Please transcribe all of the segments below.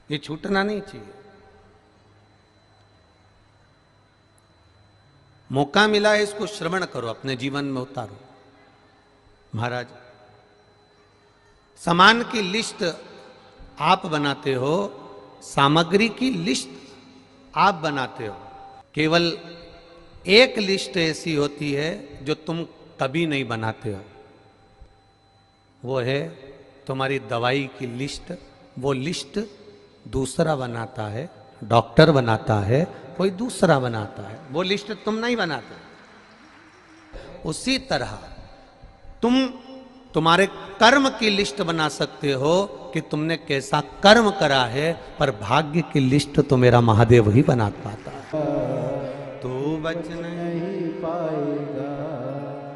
ये छूटना नहीं चाहिए। मौका मिला है, इसको श्रवण करो, अपने जीवन में उतारो। महाराज, सामान की लिस्ट आप बनाते हो, सामग्री की लिस्ट आप बनाते हो। केवल एक लिस्ट ऐसी होती है जो तुम कभी नहीं बनाते हो, वो है तुम्हारी दवाई की लिस्ट। वो लिस्ट दूसरा बनाता है, डॉक्टर बनाता है, कोई दूसरा बनाता है, वो लिस्ट तुम नहीं बनाते। उसी तरह तुम्हारे कर्म की लिस्ट बना सकते हो कि तुमने कैसा कर्म करा है, पर भाग्य की लिस्ट तो मेरा महादेव ही बना पाता है। तू बच नहीं पाएगा।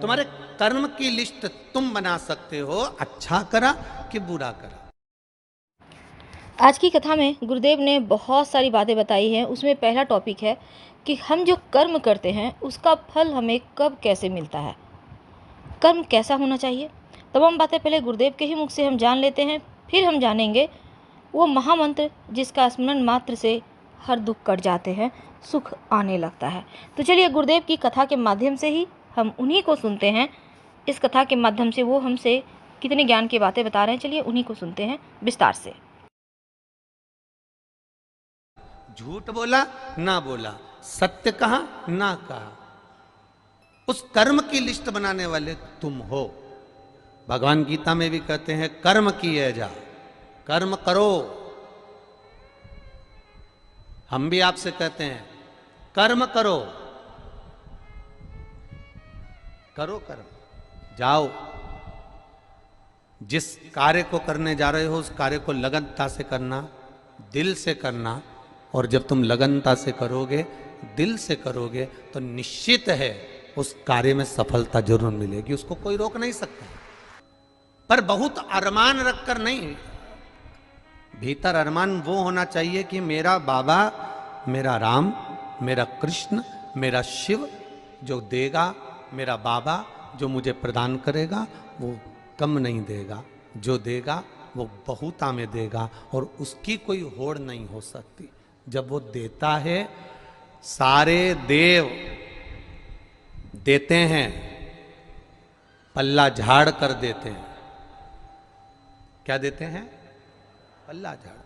तुम्हारे कर्म की लिस्ट तुम बना सकते हो, अच्छा करा कि बुरा करा। आज की कथा में गुरुदेव ने बहुत सारी बातें बताई हैं। उसमें पहला टॉपिक है कि हम जो कर्म करते हैं उसका फल हमें कब कैसे मिलता है, कर्म कैसा होना चाहिए। तमाम बातें पहले गुरुदेव के ही मुख से हम जान लेते हैं, फिर हम जानेंगे वो महामंत्र जिसका स्मरण मात्र से हर दुख कट जाते हैं, सुख आने लगता है। तो चलिए गुरुदेव की कथा के माध्यम से ही हम उन्हीं को सुनते हैं। इस कथा के माध्यम से वो हमसे कितने ज्ञान की बातें बता रहे हैं, चलिए उन्हीं को सुनते हैं विस्तार से। झूठ बोला ना बोला, सत्य कहा ना कहा, उस कर्म की लिस्ट बनाने वाले तुम हो। भगवान गीता में भी कहते हैं कर्म किए जा, कर्म करो। हम भी आपसे कहते हैं कर्म करो, करो कर्म, जाओ। जिस कार्य को करने जा रहे हो उस कार्य को लगनता से करना, दिल से करना। और जब तुम लगनता से करोगे, दिल से करोगे, तो निश्चित है उस कार्य में सफलता जरूर मिलेगी, उसको कोई रोक नहीं सकता। पर बहुत अरमान रखकर नहीं, भीतर अरमान वो होना चाहिए कि मेरा बाबा, मेरा राम, मेरा कृष्ण, मेरा शिव जो देगा, मेरा बाबा जो मुझे प्रदान करेगा वो कम नहीं देगा, जो देगा वो बहुता में देगा और उसकी कोई होड़ नहीं हो सकती। जब वो देता है, सारे देव देते हैं, पल्ला झाड़ कर देते हैं। क्या देते हैं? पल्ला झाड़।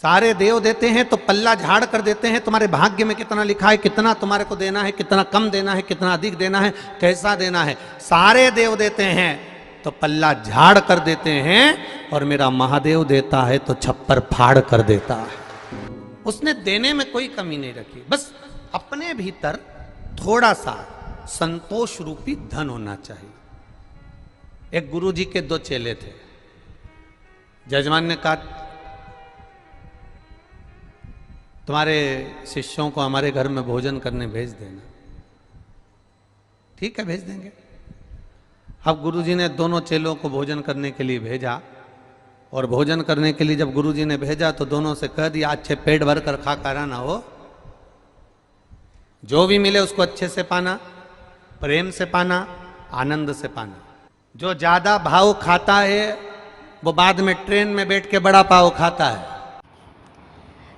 सारे देव देते हैं तो पल्ला झाड़ कर देते हैं। तुम्हारे भाग्य में कितना लिखा है, कितना तुम्हारे को देना है, कितना कम देना है, कितना अधिक देना है, कैसा देना है, सारे देव देते हैं तो पल्ला झाड़ कर देते हैं। और मेरा महादेव देता है तो छप्पर फाड़ कर देता है। उसने देने में कोई कमी नहीं रखी, बस अपने भीतर थोड़ा सा संतोष रूपी धन होना चाहिए। एक गुरुजी के दो चेले थे। जजमान ने कहा तुम्हारे शिष्यों को हमारे घर में भोजन करने भेज देना। ठीक है, भेज देंगे। अब गुरुजी ने दोनों चेलों को भोजन करने के लिए भेजा। और भोजन करने के लिए जब गुरुजी ने भेजा तो दोनों से कह दिया अच्छे पेट भर कर खा कर आना हो, जो भी मिले उसको अच्छे से पाना, प्रेम से पाना, आनंद से पाना। जो ज्यादा भाव खाता है वो बाद में ट्रेन में बैठ के बड़ा पाव खाता है।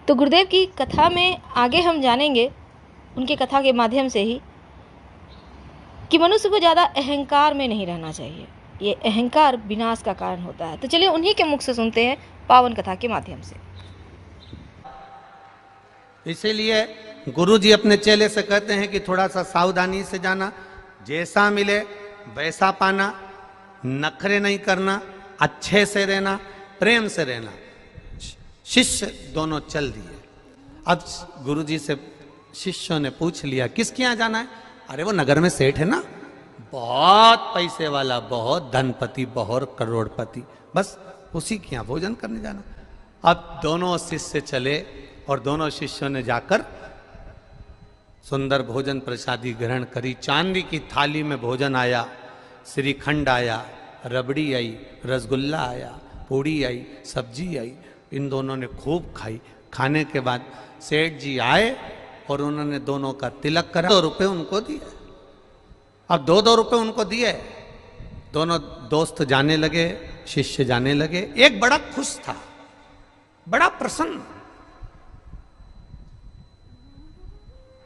तो गुरुदेव की कथा में आगे हम जानेंगे, उनकी कथा के माध्यम से ही, कि मनुष्य को ज़्यादा अहंकार में नहीं रहना चाहिए। ये अहंकार विनाश का कारण होता है। तो चलिए उन्हीं के मुख से सुनते हैं पावन कथा के माध्यम से। इसीलिए गुरुजी अपने चेले से कहते हैं कि थोड़ा सा सावधानी से जाना, जैसा मिले वैसा पाना, नखरे नहीं करना, अच्छे से रहना, प्रेम से रहना। शिष्य दोनों चल दिए। अब गुरुजी से शिष्यों ने पूछ लिया किसके यहाँ जाना है? अरे वो नगर में सेठ है ना, बहुत पैसे वाला, बहुत धनपति, बहुत करोड़पति, बस उसी के यहाँ भोजन करने जाना। अब दोनों शिष्य चले और दोनों शिष्यों ने जाकर सुंदर भोजन प्रसादी ग्रहण करी। चांदी की थाली में भोजन आया, श्रीखंड आया, रबड़ी आई, रसगुल्ला आया, पूड़ी आई, सब्जी आई। इन दोनों ने खूब खाई। खाने के बाद सेठ जी आए और उन्होंने दोनों का तिलक करा, 2 रुपये उनको दिए। अब 2-2 रुपये उनको दिए। दोनों दोस्त जाने लगे, शिष्य जाने लगे। एक बड़ा खुश था, बड़ा प्रसन्न।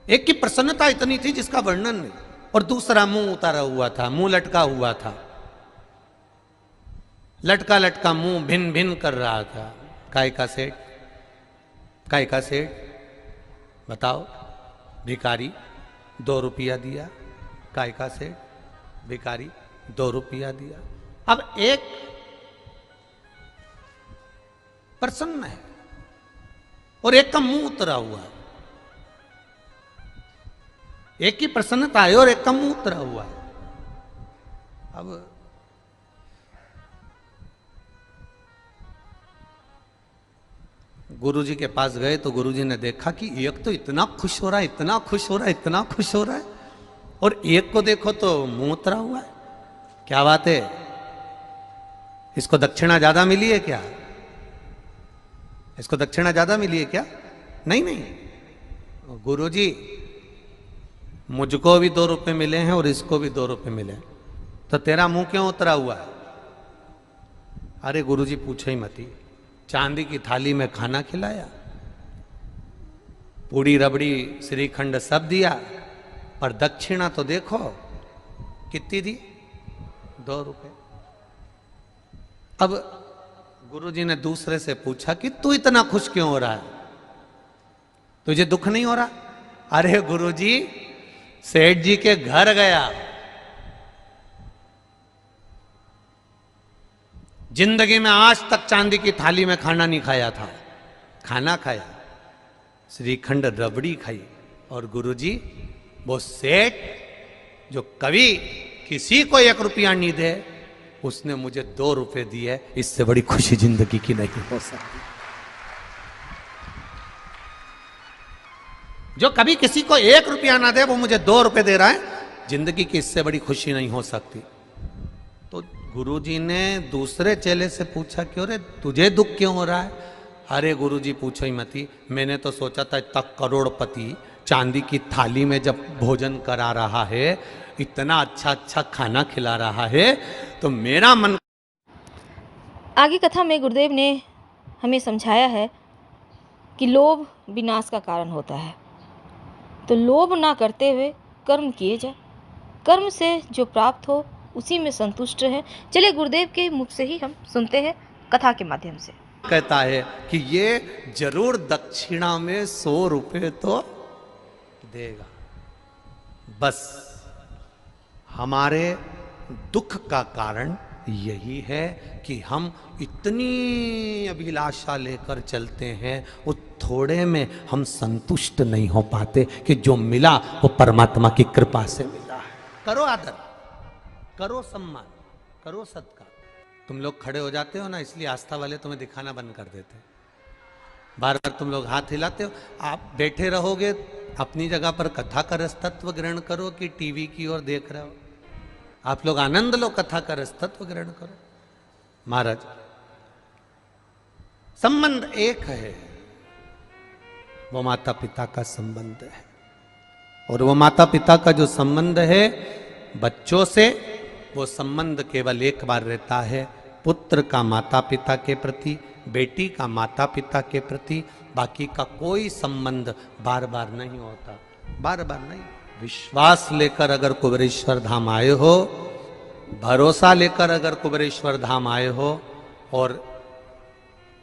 एक की प्रसन्नता इतनी थी जिसका वर्णन नहीं, और दूसरा मुंह उतारा हुआ था, मुंह लटका हुआ था, लटका लटका मुंह भिन भिन कर रहा था। काय का सेठ, काय का सेठ, बताओ। भिखारी 2 रुपया दिया। काय का सेठ, भिखारी 2 रुपया दिया। अब एक प्रसन्न है और एक का मुंह उतरा हुआ है। एक की प्रसन्नता है और एक का मुंह उतरा हुआ है। अब गुरुजी के पास गए तो गुरुजी ने देखा कि एक तो इतना खुश हो रहा है, इतना खुश हो रहा है, इतना खुश हो रहा है, और एक को देखो तो मुंह उतरा हुआ है। क्या बात है, इसको दक्षिणा ज्यादा मिली है क्या? इसको दक्षिणा ज्यादा मिली है क्या? नहीं नहीं, गुरुजी मुझको भी 2 रुपए मिले हैं और इसको भी 2 रुपए मिले, तो तेरा मुंह क्यों उतरा हुआ है? अरे गुरुजी पूछो ही मती, चांदी की थाली में खाना खिलाया, पूड़ी रबड़ी श्रीखंड सब दिया, पर दक्षिणा तो देखो कितनी दी, 2 रुपए। अब गुरुजी ने दूसरे से पूछा कि तू इतना खुश क्यों हो रहा है, तुझे दुख नहीं हो रहा? अरे गुरुजी, सेठ जी के घर गया, जिंदगी में आज तक चांदी की थाली में खाना नहीं खाया था, खाना खाया, श्रीखंड रबड़ी खाई, और गुरुजी वो सेठ जो कभी किसी को 1 रुपया नहीं दे, उसने मुझे 2 रुपए दिए, इससे बड़ी खुशी जिंदगी की नहीं हो सकती। जो कभी किसी को 1 रुपया ना दे, वो मुझे 2 रुपए दे रहा है, जिंदगी की इससे बड़ी खुशी नहीं हो सकती। तो गुरुजी ने दूसरे चेले से पूछा कि अरे तुझे दुख क्यों हो रहा है? अरे गुरुजी पूछो ही मती, मैंने तो सोचा था इतना करोड़पति चांदी की थाली में जब भोजन करा रहा है, इतना अच्छा अच्छा खाना खिला रहा है, तो मेरा मन। आगे कथा में गुरुदेव ने हमें समझाया है कि लोभ विनाश का कारण होता है, तो लोभ ना करते हुए कर्म किए जाए, कर्म से जो प्राप्त हो उसी में संतुष्ट है। चलिए गुरुदेव के मुख से ही हम सुनते हैं कथा के माध्यम से। कहता है कि ये जरूर दक्षिणा में 100 रुपए तो देगा। बस हमारे दुख का कारण यही है कि हम इतनी अभिलाषा लेकर चलते हैं, वो थोड़े में हम संतुष्ट नहीं हो पाते कि जो मिला वो परमात्मा की कृपा से मिला है। करो आदर, करो सम्मान, करो सत्कार। तुम लोग खड़े हो जाते हो ना, इसलिए आस्था वाले तुम्हें दिखाना बंद कर देते हैं। बार बार तुम लोग हाथ हिलाते हो। आप बैठे रहोगे अपनी जगह पर, कथा का रस तत्व ग्रहण करो कि टीवी की ओर देख रहे हो? आप लोग आनंद लो, कथा का रस तत्व ग्रहण करो। महाराज, संबंध एक है, वो माता पिता का संबंध है, और वो माता पिता का जो संबंध है बच्चों से, वो संबंध केवल एक बार रहता है, पुत्र का माता पिता के प्रति, बेटी का माता पिता के प्रति। बाकी का कोई संबंध बार बार नहीं होता, बार बार नहीं। विश्वास लेकर अगर कुबेरेश्वर धाम आए हो, भरोसा लेकर अगर कुबेरेश्वर धाम आए हो, और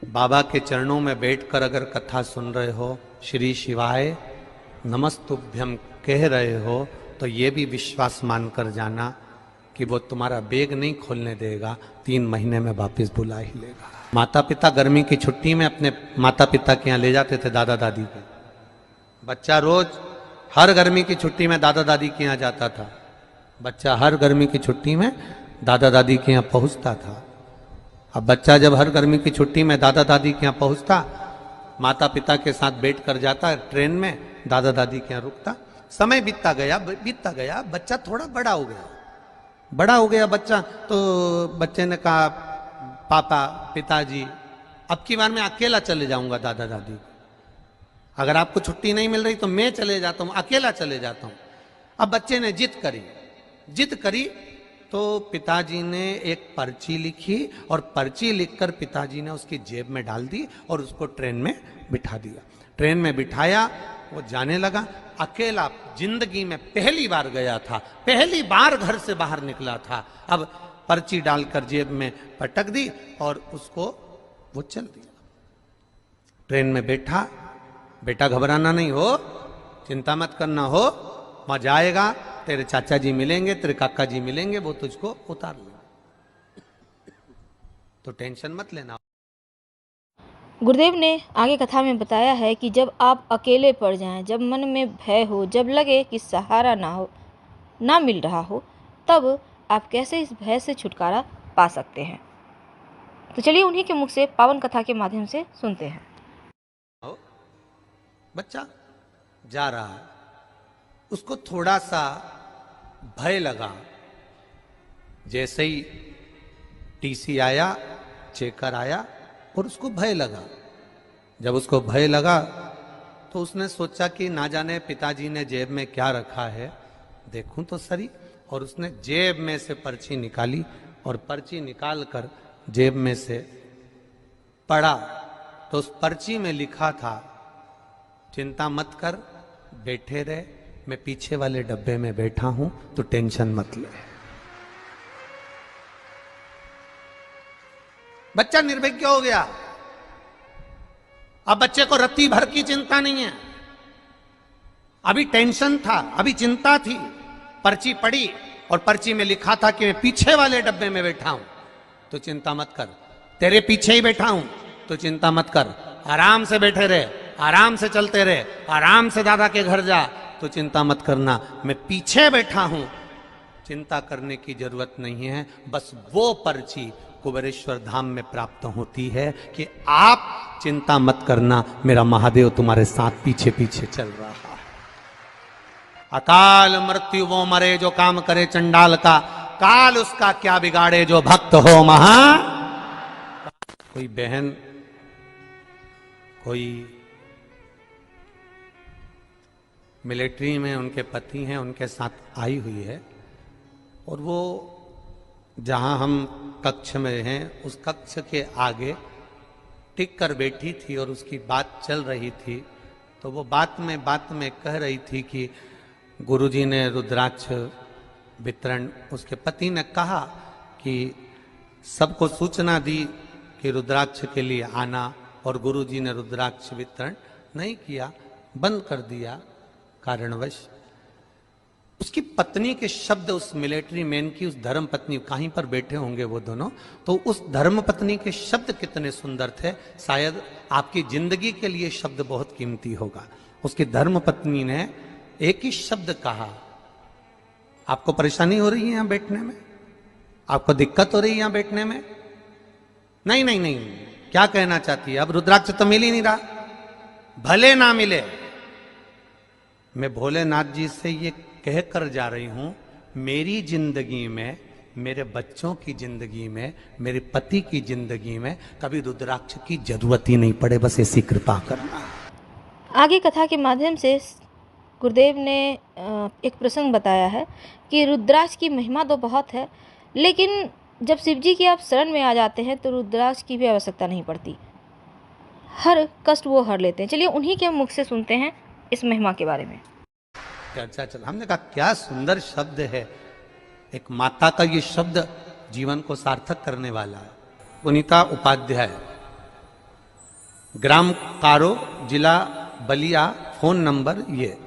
बाबा के चरणों में बैठकर अगर कथा सुन रहे हो, श्री शिवाय नमस्तुभ्यम कह रहे हो, तो ये भी विश्वास मानकर जाना कि वो तुम्हारा बैग नहीं खोलने देगा, 3 महीने में वापस बुला ही लेगा। माता पिता गर्मी की छुट्टी में अपने माता पिता के यहाँ ले जाते थे, दादा दादी के। बच्चा रोज हर गर्मी की छुट्टी में दादा दादी के यहाँ जाता था। बच्चा हर गर्मी की छुट्टी में दादा दादी के यहाँ पहुँचता था। अब बच्चा जब हर गर्मी की छुट्टी में दादा दादी के यहाँ पहुँचता, माता पिता के साथ बैठ कर जाता ट्रेन में, दादा दादी के यहाँ रुकता। समय बीतता गया, बच्चा थोड़ा बड़ा हो गया बच्चा। तो बच्चे ने कहा, पापा पिताजी अब की बार मैं अकेला चले जाऊंगा दादा दादी, अगर आपको छुट्टी नहीं मिल रही तो मैं चले जाता हूं, अकेला चले जाता हूं। अब बच्चे ने जिद करी तो पिताजी ने एक पर्ची लिखी और पर्ची लिखकर पिताजी ने उसकी जेब में डाल दी और उसको ट्रेन में बिठा दिया। ट्रेन में बिठाया, वो जाने लगा। अकेला जिंदगी में पहली बार गया था, पहली बार घर से बाहर निकला था। अब पर्ची डालकर जेब में पटक दी और उसको वो चल दिया। ट्रेन में बैठा। बेटा घबराना नहीं हो, चिंता मत करना हो, मजा आएगा, तेरे चाचा जी मिलेंगे, तेरे काका जी मिलेंगे, वो तुझको उतार लेंगे, तो टेंशन मत लेना। गुरुदेव ने आगे कथा में बताया है कि जब आप अकेले पड़ जाएं, जब मन में भय हो, जब लगे कि सहारा ना मिल रहा हो, तब आप कैसे इस भय से छुटकारा पा सकते हैं। तो चलिए उन्हीं के मुख से पावन कथा के माध्यम से सुनते हैं। बच्चा जा रहा है, उसको थोड़ा सा भय लगा। जैसे ही टीसी आया, चेकर आया और उसको भय लगा। जब उसको भय लगा तो उसने सोचा कि ना जाने पिताजी ने जेब में क्या रखा है, देखूं तो सही। और उसने जेब में से पर्ची निकाली और पर्ची निकाल कर जेब में से पढ़ा तो उस पर्ची में लिखा था, चिंता मत कर, बैठे रहे, मैं पीछे वाले डब्बे में बैठा हूं, तो टेंशन मत ले। बच्चा निर्विज्ञ हो गया। अब बच्चे को रत्ती भर की चिंता नहीं है। अभी टेंशन था, अभी चिंता थी। पर्ची पढ़ी और पर्ची में लिखा था कि मैं पीछे वाले डब्बे में बैठा हूं, तो चिंता मत कर, तेरे पीछे ही बैठा हूं, तो चिंता मत कर, आराम से बैठे रहे, आराम से चलते रहे, आराम से दादा के घर जा, तो चिंता मत करना, मैं पीछे बैठा हूं, चिंता करने की जरूरत नहीं है। बस वो पर्ची कुबेरेश्वर धाम में प्राप्त होती है कि आप चिंता मत करना, मेरा महादेव तुम्हारे साथ पीछे पीछे चल रहा है। अकाल मृत्यु वो मरे जो काम करे चंडाल का, काल उसका क्या बिगाड़े जो भक्त हो महा। कोई बहन, कोई मिलिट्री में उनके पति हैं, उनके साथ आई हुई है और वो जहां हम कक्ष में हैं उस कक्ष के आगे टिक कर बैठी थी और उसकी बात चल रही थी। तो वो बात में कह रही थी कि गुरुजी ने रुद्राक्ष वितरण, उसके पति ने कहा कि सबको सूचना दी कि रुद्राक्ष के लिए आना, और गुरुजी ने रुद्राक्ष वितरण नहीं किया, बंद कर दिया कारणवश। उसकी पत्नी के शब्द, उस मिलिट्री मैन की, उस धर्म पत्नी, कहीं पर बैठे होंगे वो दोनों, तो उस धर्म पत्नी के शब्द कितने सुंदर थे। शायद आपकी जिंदगी के लिए शब्द बहुत कीमती होगा। उसकी धर्म पत्नी ने एक ही शब्द कहा, आपको परेशानी हो रही है यहां बैठने में, आपको दिक्कत हो रही है यहां बैठने में? नहीं नहीं नहीं, क्या कहना चाहती है? अब रुद्राक्ष तो मिल ही नहीं रहा, भले ना मिले, मैं भोलेनाथ जी से ये कह कर जा रही हूं, मेरी जिंदगी में, मेरे बच्चों की जिंदगी में, मेरे पति की जिंदगी में कभी रुद्राक्ष की जरूरत ही नहीं पड़े, बस ऐसी कृपा करना। आगे कथा के माध्यम से गुरुदेव ने एक प्रसंग बताया है कि रुद्राक्ष की महिमा तो बहुत है, लेकिन जब शिव जी की आप शरण में आ जाते हैं तो रुद्राक्ष की भी आवश्यकता नहीं पड़ती, हर कष्ट वो हर लेते हैं। चलिए उन्हीं के मुख से सुनते हैं इस महिमा के बारे में। चर्चा चल, हमने कहा क्या सुंदर शब्द है, एक माता का ये शब्द जीवन को सार्थक करने वाला है। पुनीता उपाध्याय, ग्राम कारो, जिला बलिया, फोन नंबर ये,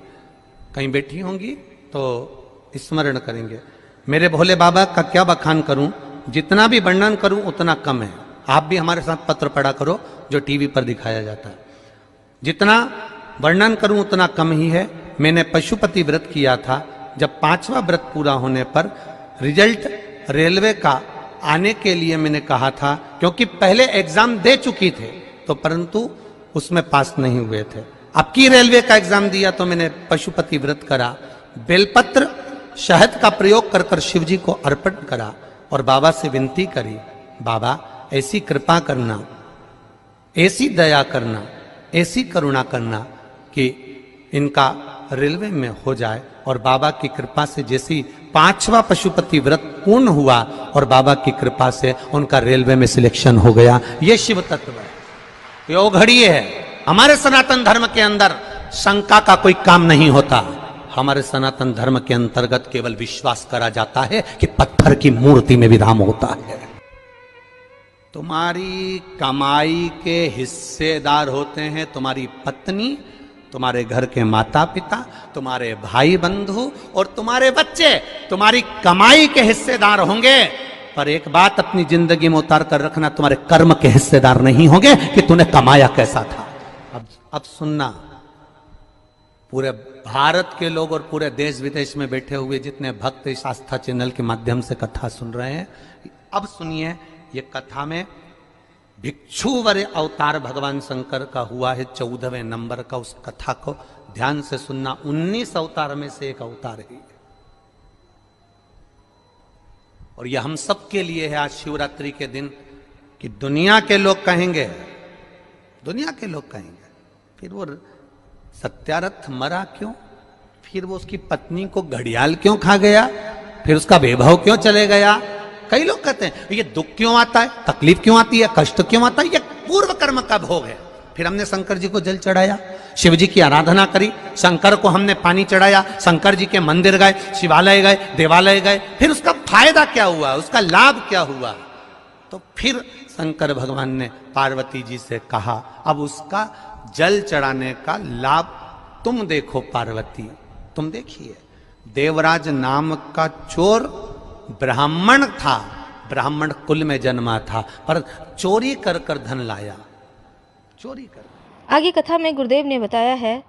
कहीं बैठी होंगी तो स्मरण करेंगे। मेरे भोले बाबा का क्या बखान करूं, जितना भी वर्णन करूं उतना कम है। आप भी हमारे साथ पत्र पढ़ा करो जो टीवी पर दिखाया जाता है, जितना वर्णन करूं उतना कम ही है। मैंने पशुपति व्रत किया था, जब 5वां व्रत पूरा होने पर रिजल्ट रेलवे का आने के लिए मैंने कहा था, क्योंकि पहले एग्जाम दे चुकी थे तो, परंतु उसमें पास नहीं हुए थे। अब की रेलवे का एग्जाम दिया तो मैंने पशुपति व्रत करा, बेलपत्र शहद का प्रयोग कर कर शिव जी को अर्पण करा और बाबा से विनती करी, बाबा ऐसी कृपा करना, ऐसी दया करना, ऐसी करुणा करना कि इनका रेलवे में हो जाए और बाबा की कृपा से जैसी 5वां पशुपति व्रत पूर्ण हुआ और बाबा की कृपा से उनका रेलवे में सिलेक्शन हो गया। ये शिव तत्व है, ये ओघड़ी है। हमारे सनातन धर्म के अंदर शंका का कोई काम नहीं होता। हमारे सनातन धर्म के अंतर्गत केवल विश्वास करा जाता है कि पत्थर की मूर्ति में भी धाम होता है। तुम्हारी कमाई के हिस्सेदार होते हैं तुम्हारी पत्नी, तुम्हारे घर के माता पिता, तुम्हारे भाई बंधु और तुम्हारे बच्चे तुम्हारी कमाई के हिस्सेदार होंगे। पर एक बात अपनी जिंदगी में उतार कर रखना, तुम्हारे कर्म के हिस्सेदार नहीं होंगे कि तूने कमाया कैसा था। अब सुनना, पूरे भारत के लोग और पूरे देश विदेश में बैठे हुए जितने भक्त इस आस्था चैनल के माध्यम से कथा सुन रहे हैं, अब सुनिए। ये कथा में भिक्षुवर अवतार भगवान शंकर का हुआ है 14वें नंबर का। उस कथा को ध्यान से सुनना। 19 अवतार में से एक अवतार है और यह हम सब के लिए है आज शिवरात्रि के दिन कि दुनिया के लोग कहेंगे, फिर वो सत्यारथ मरा क्यों, फिर वो उसकी पत्नी को घड़ियाल क्यों खा गया, फिर उसका वैभव क्यों चले गया। कई लोग कहते हैं ये दुख क्यों आता है, तकलीफ क्यों आती है, कष्ट क्यों आता है, ये पूर्व कर्म का भोग है। फिर हमने शंकर जी को जल चढ़ाया, शिव जी की आराधना करी, शंकर को हमने पानी चढ़ाया, शंकर जी के मंदिर गए, शिवालय गए, देवालय गए, फिर उसका फायदा क्या हुआ, उसका लाभ क्या हुआ। तो फिर शंकर भगवान ने पार्वती जी से कहा अब उसका जल चढ़ाने का लाभ तुम देखो पार्वती, तुम देखिए। देवराज नाम का चोर ब्राह्मण था, ब्राह्मण कुल में जन्मा था, पर चोरी कर कर धन लाया, चोरी कर। आगे कथा में गुरुदेव ने बताया है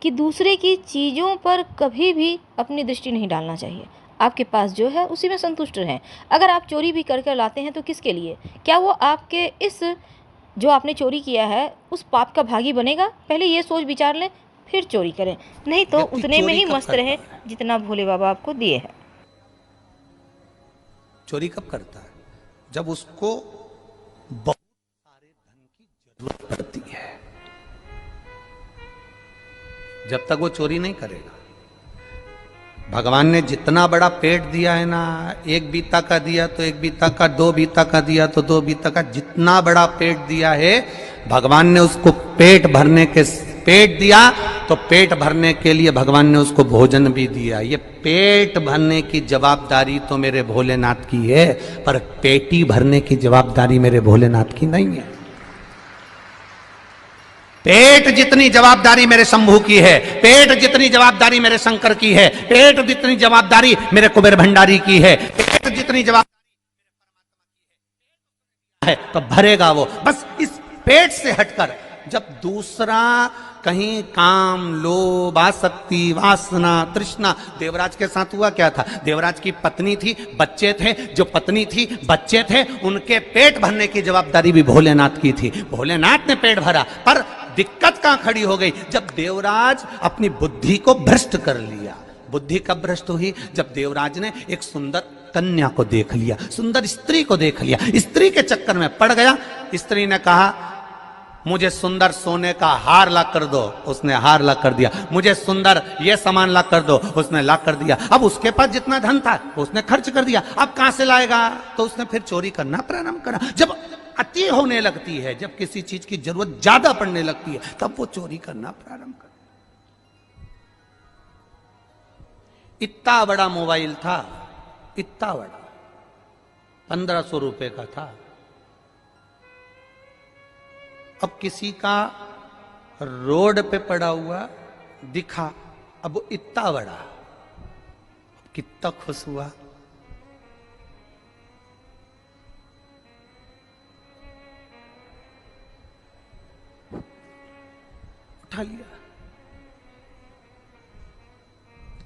कि दूसरे की चीज़ों पर कभी भी अपनी दृष्टि नहीं डालना चाहिए। आपके पास जो है उसी में संतुष्ट रहें। अगर आप चोरी भी कर कर लाते हैं तो किसके लिए, क्या वो आपके इस जो आपने चोरी किया है उस पाप का भागी बनेगा? पहले ये सोच विचार लें, फिर चोरी करें, नहीं तो उतने में ही मस्त रहे जितना भोले बाबा आपको दिए हैं। चोरी कब करता है? जब उसको बहुत सारे धन की जरूरत पड़ती है, जब तक वो चोरी नहीं करेगा। भगवान ने जितना बड़ा पेट दिया है ना, 1 बीता का दिया तो 1 बीता का, 2 बीता का दिया तो 2 बीता का, जितना बड़ा पेट दिया है भगवान ने उसको पेट दिया तो पेट भरने के लिए भगवान ने उसको भोजन भी दिया। ये पेट भरने की जवाबदारी तो मेरे भोलेनाथ की है, पर पेटी भरने की जवाबदारी मेरे भोलेनाथ की नहीं है। पेट जितनी जवाबदारी मेरे शंभू की है, पेट जितनी जवाबदारी मेरे शंकर की है, पेट जितनी जवाबदारी मेरे कुबेर भंडारी की है, पेट जितनी जवाबदारी है तो भरेगा वो। बस इस पेट से हटकर जब दूसरा कहीं काम, लोभ, आसक्ति, वासना, तृष्णा, देवराज के साथ हुआ क्या था? देवराज की पत्नी थी, बच्चे थे, जो पत्नी थी, बच्चे थे, उनके पेट भरने की जवाबदारी भी भोलेनाथ की थी। भोलेनाथ ने पेट भरा, पर दिक्कत कहां खड़ी हो गई? जब देवराज अपनी बुद्धि को भ्रष्ट कर लिया। बुद्धि कब भ्रष्ट हुई? जब देवराज ने एक सुंदर कन्या को देख लिया, सुंदर स्त्री को देख लिया, स्त्री के चक्कर में पड़ गया। स्त्री ने कहा मुझे सुंदर सोने का हार ला कर दो, उसने हार ला कर दिया। मुझे सुंदर ये सामान ला कर दो, उसने ला कर दिया। अब उसके पास जितना धन था उसने खर्च कर दिया, अब कहां से लाएगा? तो उसने फिर चोरी करना प्रारंभ करा। जब अति होने लगती है, जब किसी चीज की जरूरत ज्यादा पड़ने लगती है, तब वो चोरी करना प्रारंभ कर। इतना बड़ा मोबाइल था, इतना बड़ा, 1500 रुपए का था। अब किसी का रोड पे पड़ा हुआ दिखा, अब वो इतना बड़ा, कितना खुश हुआ। उठा लिया,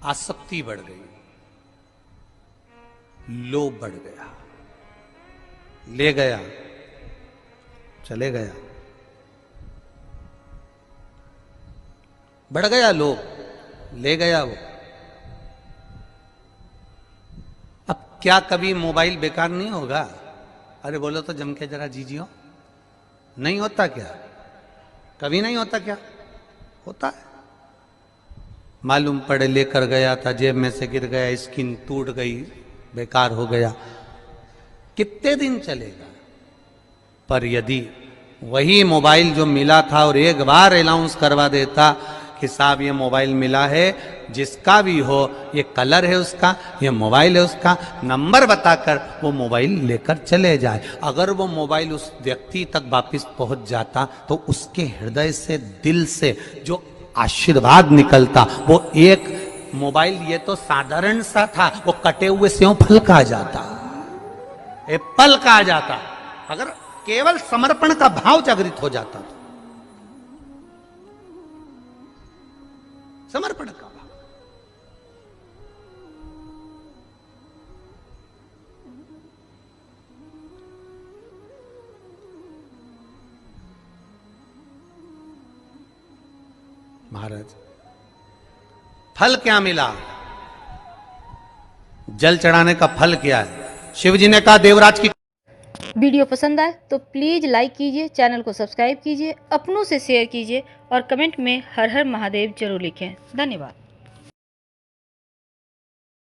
आसक्ति बढ़ गई, लोभ बढ़ गया, ले गया, चले गया, बढ़ गया लोभ, ले गया वो। अब क्या कभी मोबाइल बेकार नहीं होगा? अरे बोलो तो जम के जरा जीजियो, नहीं होता क्या? कभी नहीं होता क्या? होता है। मालूम पड़े लेकर गया था, जेब में से गिर गया, स्किन टूट गई, बेकार हो गया, कितने दिन चलेगा। पर यदि वही मोबाइल जो मिला था और एक बार अनाउंस करवा देता कि साहब ये मोबाइल मिला है, जिसका भी हो, ये कलर है उसका, ये मोबाइल है उसका, नंबर बताकर वो मोबाइल लेकर चले जाए, अगर वो मोबाइल उस व्यक्ति तक वापस पहुंच जाता तो उसके हृदय से, दिल से जो आशीर्वाद निकलता, वो एक मोबाइल ये तो साधारण सा था, वो कटे हुए सेव फल का आ जाता, एप्पल का आ जाता, अगर केवल समर्पण का भाव जागृत हो जाता तो। समर्पण का भाव। महाराज फल क्या मिला? जल चढ़ाने का फल क्या है? शिव जी ने कहा देवराज की। वीडियो पसंद आए तो प्लीज़ लाइक कीजिए, चैनल को सब्सक्राइब कीजिए, अपनों से शेयर कीजिए और कमेंट में हर हर महादेव जरूर लिखें। धन्यवाद।